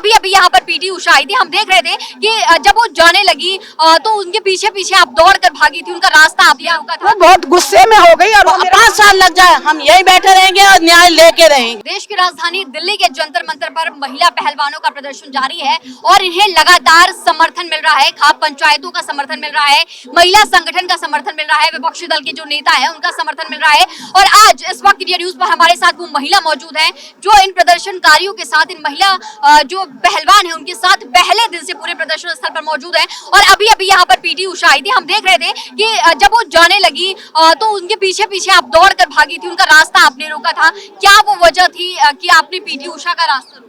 अभी अभी यहाँ पर पीटी उषा आई थी, हम देख रहे थे कि जब वो जाने लगी तो उनके पीछे पीछे आप दौड़ कर भागी थी, उनका रास्ता आपने रोका था। वो बहुत गुस्से में हो गई और 5 साल लग जाए हम यही बैठे रहेंगे और न्याय लेके रहेंगे। देश की राजधानी दिल्ली के जंतर मंतर पर महिला पहलवानों का प्रदर्शन जारी है और इन्हें लगातार समर्थन मिल रहा है, खाप पंचायतों का समर्थन मिल रहा है, महिला संगठन का समर्थन मिल रहा है, विपक्षी दल के जो नेता है उनका समर्थन मिल रहा है। और आज इस वक्त इंडिया न्यूज पर हमारे साथ वो महिला मौजूद है जो इन प्रदर्शनकारियों के साथ, इन महिला जो पहलवान है उनके साथ पहले दिन से पूरे प्रदर्शन स्थल पर मौजूद है। और अभी अभी यहाँ पर पीटी उषा आई थी, हम देख रहे थे कि जब वो जाने लगी तो उनके पीछे पीछे आप दौड़ कर भागी थी, उनका रास्ता आपने रोका था। क्या वो वजह थी कि आपने पीटी उषा का रास्ता रोका?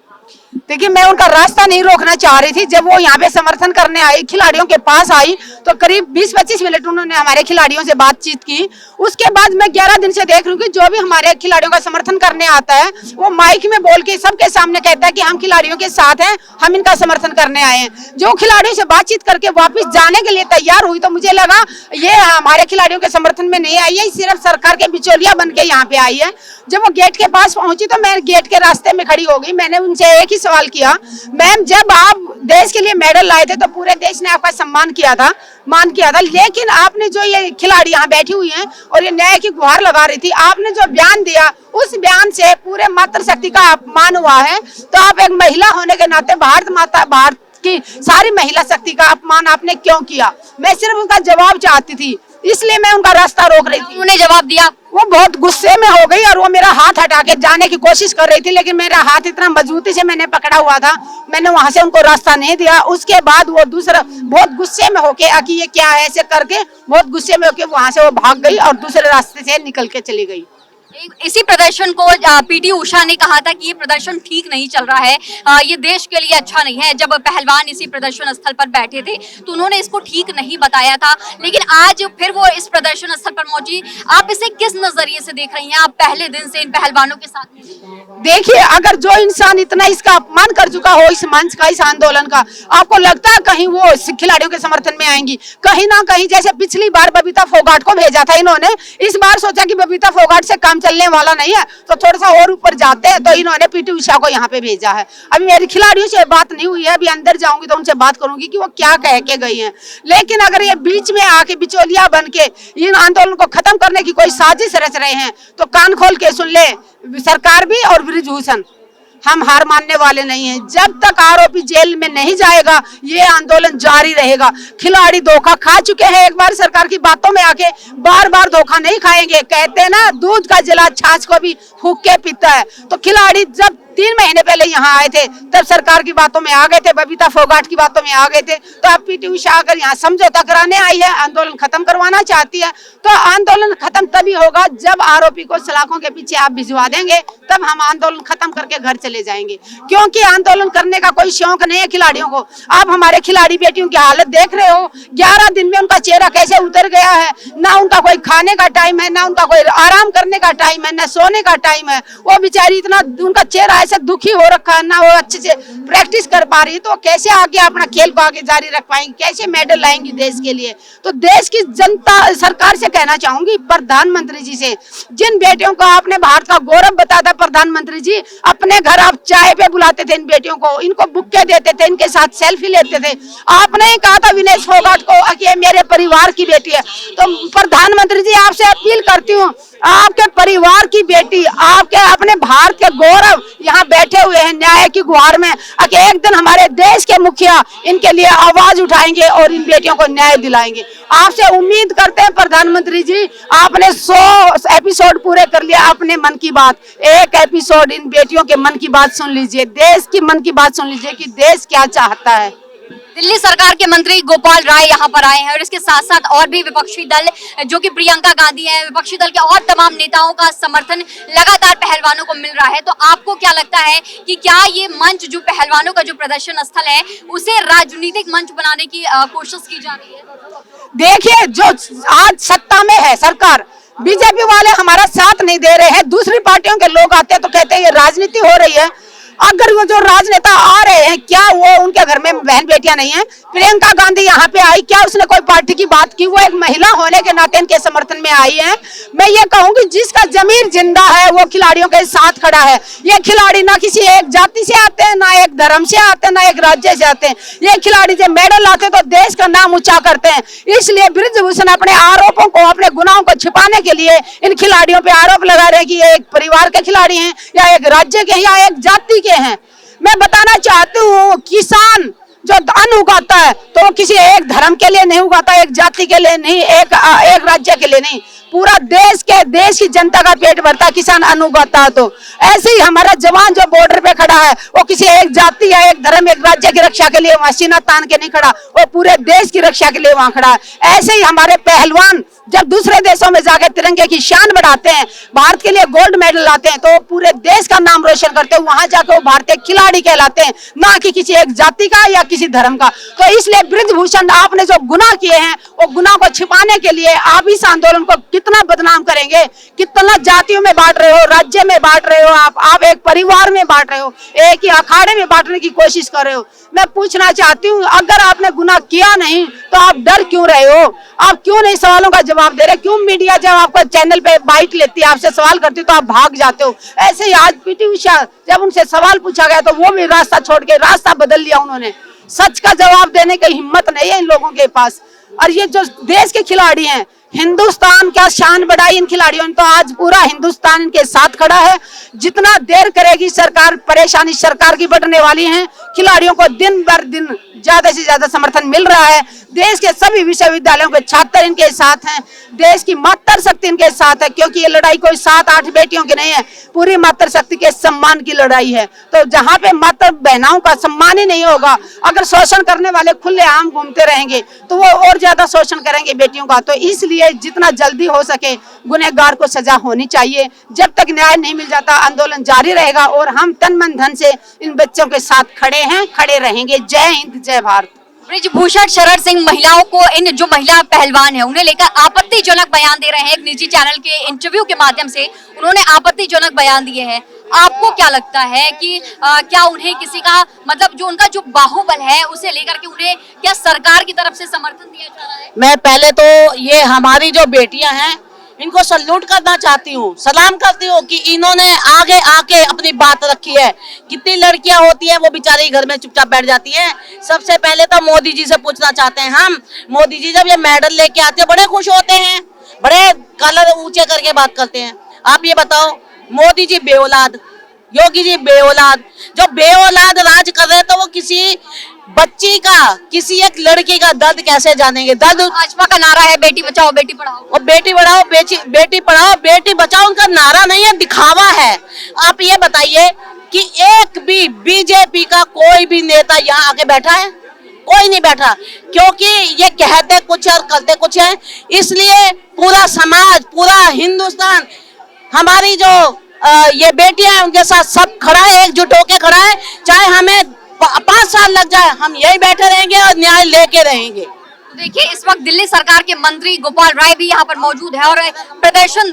देखिए, मैं उनका रास्ता नहीं रोकना चाह रही थी। जब वो यहाँ पे समर्थन करने आई, खिलाड़ियों के पास आई, तो करीब 20-25 मिनट उन्होंने हमारे खिलाड़ियों से बातचीत की। उसके बाद मैं 11 दिन से देख रही हूँ कि जो भी हमारे खिलाड़ियों का समर्थन करने आता है वो माइक में बोल के सबके सामने कहता है कि हम खिलाड़ियों के साथ हैं, हम इनका समर्थन करने आए हैं। जो खिलाड़ियों से बातचीत करके वापिस जाने के लिए तैयार हुई तो मुझे लगा ये हमारे खिलाड़ियों के समर्थन में नहीं आई है, सिर्फ सरकार के बिचौलिया बन के यहाँ पे आई है। जब वो गेट के पास पहुंची तो मैं गेट के रास्ते में खड़ी हो गई। मैंने उनसे एक ही सवाल किया, मैम जब आप देश के लिए मेडल लाए थे तो पूरे देश ने आपका सम्मान किया था, मान किया था, लेकिन आपने जो ये खिलाड़ी यहाँ बैठी हुई हैं और ये न्याय की गुहार लगा रही थी, आपने जो बयान दिया उस बयान से पूरे मातृशक्ति का अपमान हुआ है। तो आप एक महिला होने के नाते भारत माता, भारत की सारी महिला शक्ति का अपमान आपने क्यों किया? मैं सिर्फ उनका जवाब चाहती थी, इसलिए मैं उनका रास्ता रोक रही थी। उन्होंने जवाब दिया? वो बहुत गुस्से में हो गई और वो मेरा हाथ हटा के जाने की कोशिश कर रही थी, लेकिन मेरा हाथ इतना मजबूती से मैंने पकड़ा हुआ था, मैंने वहां से उनको रास्ता नहीं दिया। उसके बाद वो दूसरा बहुत गुस्से में होके कि ये क्या है ऐसे करके बहुत गुस्से में होके वहां से वो भाग गई और दूसरे रास्ते से निकल के चली गई। इसी प्रदर्शन को पीटी उषा ने कहा था कि ये प्रदर्शन ठीक नहीं चल रहा है, ये देश के लिए अच्छा नहीं है। जब पहलवान इसी प्रदर्शन स्थल पर बैठे थे तो उन्होंने इसको ठीक नहीं बताया था, लेकिन आज फिर वो इस प्रदर्शन स्थल पर पहुंची। आप इसे किस नजरिए से देख रही हैं? आप पहले दिन से इन पहलवानों के साथ देखिए, अगर जो इंसान इतना इसका अपमान कर चुका हो इस मंच का, इस आंदोलन का, आपको लगता है कहीं वो खिलाड़ियों के समर्थन में आएंगी? कहीं ना कहीं जैसे पिछली बार बबीता फोगाट को भेजा था इन्होंने, इस बार सोचा कि बबीता फोगाट से काम चलने वाला नहीं है तो थोड़ा सा और ऊपर जाते हैं, तो इन्होंने पीटी उषा को यहाँ पे भेजा है। अभी मेरी खिलाड़ियों से बात नहीं हुई है, अभी अंदर जाऊंगी तो उनसे बात करूंगी कि वो क्या कह के गई हैं। लेकिन अगर ये बीच में आके बिचौलिया बन के इन आंदोलन को खत्म करने की कोई साजिश रच रहे हैं तो कान खोल के सुन ले सरकार भी और बृजभूषण, हम हार मानने वाले नहीं हैं। जब तक आरोपी जेल में नहीं जाएगा ये आंदोलन जारी रहेगा। खिलाड़ी धोखा खा चुके हैं, एक बार सरकार की बातों में आके बार बार धोखा नहीं खाएंगे। कहते हैं ना, दूध का जला छाछ को भी फूंक के पीता है। तो खिलाड़ी जब 3 महीने पहले यहाँ आए थे तब सरकार की बातों में आ गए थे, बबीता फोगाट की बातों में आ गए थे। तो अब पीटी उषा अगर यहाँ समझौता कराने आई है, आंदोलन खत्म करवाना चाहती है, तो आंदोलन खत्म तभी होगा जब आरोपी को सलाखों के पीछे आप भिजवा देंगे, तब हम आंदोलन खत्म करके घर चले जाएंगे। क्योंकि आंदोलन करने का कोई शौक नहीं है खिलाड़ियों को। आप हमारे खिलाड़ी बेटियों की हालत देख रहे हो, 11 दिन में उनका चेहरा कैसे उतर गया है। ना उनका कोई खाने का टाइम है, ना उनका कोई आराम करने का टाइम है, ना सोने का टाइम है। वो बेचारी इतना उनका चेहरा ऐसे दुखी हो रखा है, ना वो अच्छे से प्रैक्टिस कर पा रही है। तो कैसे आगे अपना खेल को आगे जारी रख पाएंगी, कैसे मेडल लाएंगी देश के लिए? तो देश की जनता सरकार से कहना चाहूंगी, प्रधानमंत्री जी से, जिन बेटियों को आपने भारत का गौरव बताया था प्रधानमंत्री जी, अपने घर आप चाय पे बुलाते थे इन बेटियों को, इनको बुक्के देते थे, इनके साथ सेल्फी लेते थे। आपने ही कहा था विनेश फोगाट को कि ये मेरे परिवार की बेटी है। तो प्रधानमंत्री जी आपसे अपील करती हूँ, आपके परिवार की बेटी, आपके अपने भारत के गौरव यहाँ बैठे हुए हैं न्याय की गुहार में, एक दिन हमारे देश के मुखिया इनके लिए आवाज उठाएंगे और इन बेटियों को न्याय दिलाएंगे। आपसे उम्मीद करते हैं प्रधानमंत्री जी, आपने 100 एपिसोड पूरे कर लिया अपने मन की बात, एक एपिसोड इन बेटियों के मन की बात सुन लीजिए, देश की मन की बात सुन लीजिए कि देश क्या चाहता है। दिल्ली सरकार के मंत्री गोपाल राय यहाँ पर आए हैं और इसके साथ साथ और भी विपक्षी दल जो कि प्रियंका गांधी हैं, विपक्षी दल के और तमाम नेताओं का समर्थन लगातार पहलवानों को मिल रहा है। तो आपको क्या लगता है कि क्या ये मंच, जो पहलवानों का जो प्रदर्शन स्थल है, उसे राजनीतिक मंच बनाने की कोशिश की जा रही है? देखिए, जो आज सत्ता में है सरकार, बीजेपी वाले हमारा साथ नहीं दे रहे हैं, दूसरी पार्टियों के लोग आते हैं तो कहते हैं ये राजनीति हो रही है। अगर वो जो राजनेता आ रहे हैं, क्या वो उनके घर में बहन बेटियां नहीं है? प्रियंका गांधी यहाँ पे आई, क्या उसने कोई पार्टी की बात की? वो एक महिला होने के नाते इनके समर्थन में आई है। मैं ये कहूंगी जिसका जमीर जिंदा है वो खिलाड़ियों के साथ खड़ा है। ये खिलाड़ी ना किसी एक जाति से आते हैं, ना एक धर्म से आते हैं, ना एक राज्य से आते हैं। ये खिलाड़ी जब मेडल लाते हैं तो देश का नाम ऊंचा करते हैं। इसलिए बृजभूषण अपने आरोपों को, अपने गुनाहों को छिपाने के लिए इन खिलाड़ियों पे आरोप लगा रहे हैं कि ये एक परिवार के खिलाड़ी हैं, या एक राज्य के हैं, या एक जाति के हैं। मैं बताना चाहती हूँ, किसान जो अन्न उगाता है तो वो किसी एक धर्म के लिए नहीं उगाता, एक जाति के लिए नहीं, एक राज्य के लिए नहीं, पूरा देश की जनता का पेट भरता है किसान अन्न उगाता है। तो ऐसे ही हमारा जवान जो बॉर्डर पे खड़ा है वो किसी एक जाति या एक धर्म, एक राज्य की रक्षा के लिए वहां सीना तान के नहीं खड़ा, वो पूरे देश की रक्षा के लिए वहां खड़ा है। ऐसे ही हमारे पहलवान जब दूसरे देशों में जाकर तिरंगे की शान बढ़ाते हैं, भारत के लिए गोल्ड मेडल लाते हैं, तो पूरे देश का नाम रोशन करते हैं। वहां जाकर वो भारतीय खिलाड़ी कहलाते हैं, ना कि किसी एक जाति का या किसी धर्म का। तो इसलिए बृजभूषण आपने जो गुनाह किए हैं वो गुनाह को छिपाने के लिए आप इस आंदोलन को कितना बदनाम करेंगे, कितना जातियों में बांट रहे हो, राज्य में बांट रहे हो, आप एक परिवार में बांट रहे हो, एक ही अखाड़े में बांटने की कोशिश कर रहे हो। मैं पूछना चाहती हूँ, अगर आपने गुनाह किया नहीं तो आप डर क्यों रहे हो? आप क्यों नहीं सवालों का जवाब दे रहे? क्यों मीडिया जब आपका चैनल पे बाइट लेती है, आपसे सवाल करती है तो आप भाग जाते हो? ऐसे ही आज पीटी उषा जब उनसे सवाल पूछा गया तो वो भी रास्ता छोड़ के रास्ता बदल लिया उन्होंने। सच का जवाब देने की हिम्मत नहीं है इन लोगों के पास। और ये जो देश के खिलाड़ी हैं, हिंदुस्तान का शान बढ़ाई इन खिलाड़ियों ने, तो आज पूरा हिंदुस्तान इनके साथ खड़ा है। जितना देर करेगी सरकार, परेशानी सरकार की बढ़ने वाली है। खिलाड़ियों को दिन भर दिन ज्यादा से ज्यादा समर्थन मिल रहा है। देश के सभी विश्वविद्यालयों के छात्र इनके साथ हैं, देश की मातृशक्ति इनके साथ है, क्योंकि ये लड़ाई कोई 7-8 बेटियों की नहीं है, पूरी मातृशक्ति के सम्मान की लड़ाई है। तो जहाँ पे मातृ बहनों का सम्मान ही नहीं होगा, अगर शोषण करने वाले खुलेआम घूमते रहेंगे तो वो और ज्यादा शोषण करेंगे बेटियों का। तो इसलिए जितना जल्दी हो सके गुनहगार को सजा होनी चाहिए। जब तक न्याय नहीं मिल जाता आंदोलन जारी रहेगा और हम तन मन धन से इन बच्चों के साथ खड़े हैं, खड़े रहेंगे। जय हिंद, जय भारत। बृजभूषण शरण सिंह महिलाओं को, इन जो महिला पहलवान है उन्हें लेकर आपत्तिजनक बयान दे रहे हैं। एक निजी चैनल के इंटरव्यू के माध्यम से उन्होंने आपत्तिजनक बयान दिए हैं। आपको क्या लगता है कि क्या उन्हें किसी का मतलब जो उनका जो बाहुबल है उसे लेकर के उन्हें क्या सरकार की तरफ से समर्थन दिया जा रहा है? मैं पहले तो ये हमारी जो बेटियां हैं इनको सल्यूट करना चाहती हूँ, सलाम करती हूँ कि इन्होंने आगे आके अपनी बात रखी है। कितनी लड़कियां होती हैं वो बेचारी घर में चुपचाप बैठ जाती हैं। सबसे पहले तो मोदी जी से पूछना चाहते हैं हम, मोदी जी जब ये मेडल लेके आते हैं बड़े खुश होते हैं, बड़े कलर ऊंचे करके बात करते हैं। आप ये बताओ, मोदी जी बेऔलाद, योगी जी बेऔलाद, जो बेऔलाद राज कर रहे हैं तो वो किसी बच्ची का, किसी एक लड़की का दर्द कैसे जानेंगे? दर्द भाजपा का नारा है बेटी बचाओ बेटी पढ़ाओ, और बेटी बढ़ाओ बेटी पढ़ाओ बेटी बचाओ उनका नारा नहीं है, दिखावा है। आप ये बताइए कि एक भी बीजेपी का कोई भी नेता यहाँ आके बैठा है? कोई नहीं बैठा, क्योंकि ये कहते कुछ और करते कुछ है। इसलिए पूरा समाज, पूरा हिंदुस्तान, हमारी जो ये बेटियां हैं उनके साथ सब खड़ा है, एकजुट होके खड़ा है। चाहे हमें 5 साल लग जाए, हम यही बैठे रहेंगे और न्याय लेके रहेंगे। देखिए, इस वक्त दिल्ली सरकार के मंत्री गोपाल राय भी यहाँ पर मौजूद है और प्रदर्शन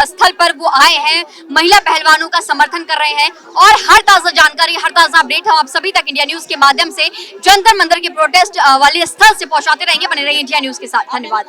स्थल पर वो आए हैं, महिला पहलवानों का समर्थन कर रहे हैं। और हर ताजा जानकारी, हर ताजा अपडेट हम आप सभी तक इंडिया न्यूज के माध्यम से जंतर मंतर के प्रोटेस्ट वाले स्थल से पहुंचाते रहेंगे। बने रहिए इंडिया न्यूज के साथ। धन्यवाद।